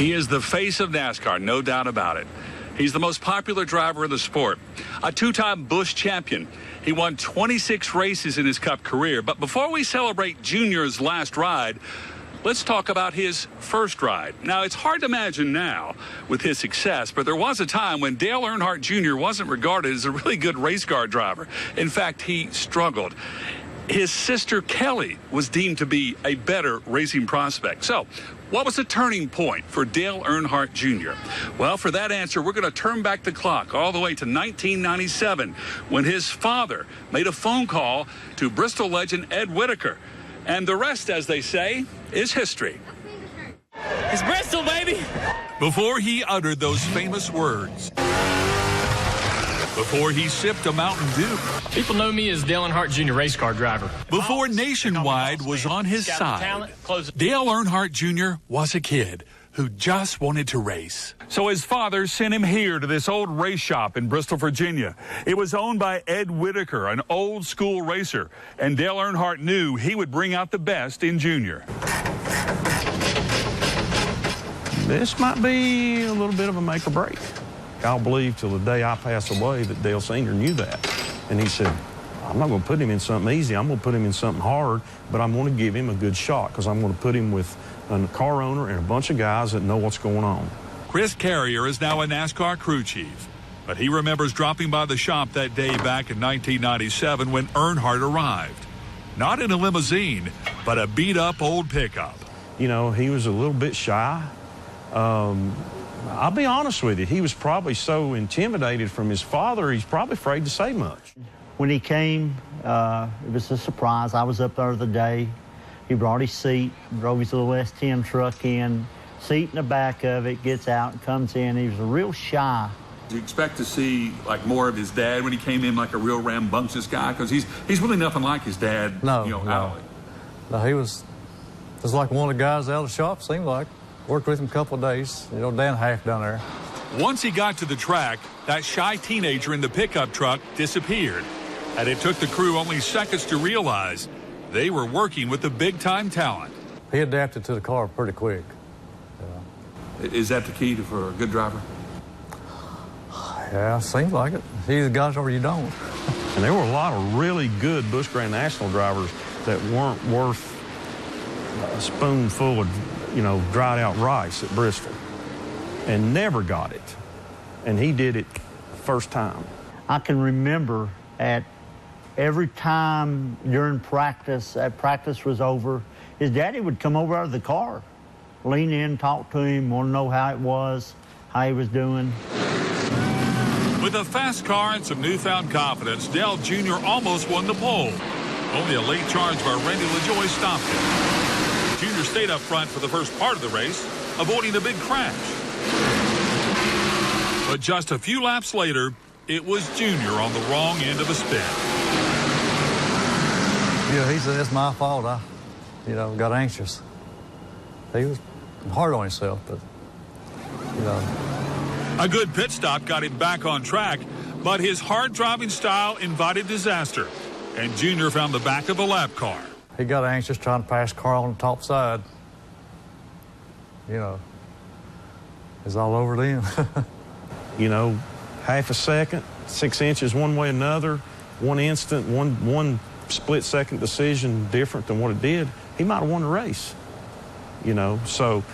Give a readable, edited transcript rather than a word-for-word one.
He is the face of NASCAR, no doubt about it. He's the most popular driver in the sport, a two-time Busch champion. He won 26 races in his Cup career. But before we celebrate Junior's last ride, let's talk about his first ride. Now, it's hard to imagine now with his success, but there was a time when Dale Earnhardt Jr. wasn't regarded as a really good race car driver. In fact, he struggled. His sister Kelly was deemed to be a better racing prospect. So, what was the turning point for Dale Earnhardt Jr.? Well, for that answer, we're going to turn back the clock all the way to 1997 when his father made a phone call to Bristol legend Ed Whitaker. And the rest, as they say, is history. It's Bristol, baby! Before he uttered those famous words, before he sipped a Mountain Dew, people know me as Dale Earnhardt Jr. race car driver. Before Nationwide was on his side, Dale Earnhardt Jr. was a kid who just wanted to race. So his father sent him here to this old race shop in Bristol, Virginia. It was owned by Ed Whitaker, an old school racer, and Dale Earnhardt knew he would bring out the best in Junior. This might be a little bit of a make or break. I'll believe till the day I pass away that Dale Sr. knew that. And he said, I'm not going to put him in something easy. I'm going to put him in something hard, but I'm going to give him a good shot because I'm going to put him with a car owner and a bunch of guys that know what's going on. Chris Carrier is now a NASCAR crew chief, but he remembers dropping by the shop that day back in 1997 when Earnhardt arrived. Not in a limousine, but a beat-up old pickup. You know, he was a little bit shy. I'll be honest with you, he was probably so intimidated from his father, he's probably afraid to say much. When he came, it was a surprise. I was up there the day. He brought his seat, drove his little S10 truck in, seat in the back of it, gets out and comes in. He was real shy. Do you expect to see like more of his dad when he came in, like a real rambunctious guy? Because he's really nothing like his dad. No, no. He was like one of the guys out of the shop, seemed like. Worked with him a couple of days, day and a half down there. Once he got to the track, that shy teenager in the pickup truck disappeared. And it took the crew only seconds to realize they were working with the big-time talent. He adapted to the car pretty quick. Is that the key for a good driver? Yeah, seems like it. You either got it or you don't. And there were a lot of really good Busch Grand National drivers that weren't worth a spoonful of dried out rice at Bristol and never got it. And he did it first time. I can remember at every time during practice, practice was over, his daddy would come over out of the car, lean in, talk to him, want to know how it was, how he was doing. With a fast car and some newfound confidence, Dale Jr. almost won the pole. Only a late charge by Randy LaJoie stopped him. Junior stayed up front for the first part of the race, avoiding a big crash. But just a few laps later, it was Junior on the wrong end of a spin. Yeah, he said, it's my fault. I, got anxious. He was hard on himself, but, A good pit stop got him back on track, but his hard driving style invited disaster, and Junior found the back of a lap car. He got anxious trying to pass Carl on the top side. It's all over then. Half a second, 6 inches one way or another, one instant, one split-second decision different than what it did, he might have won the race. So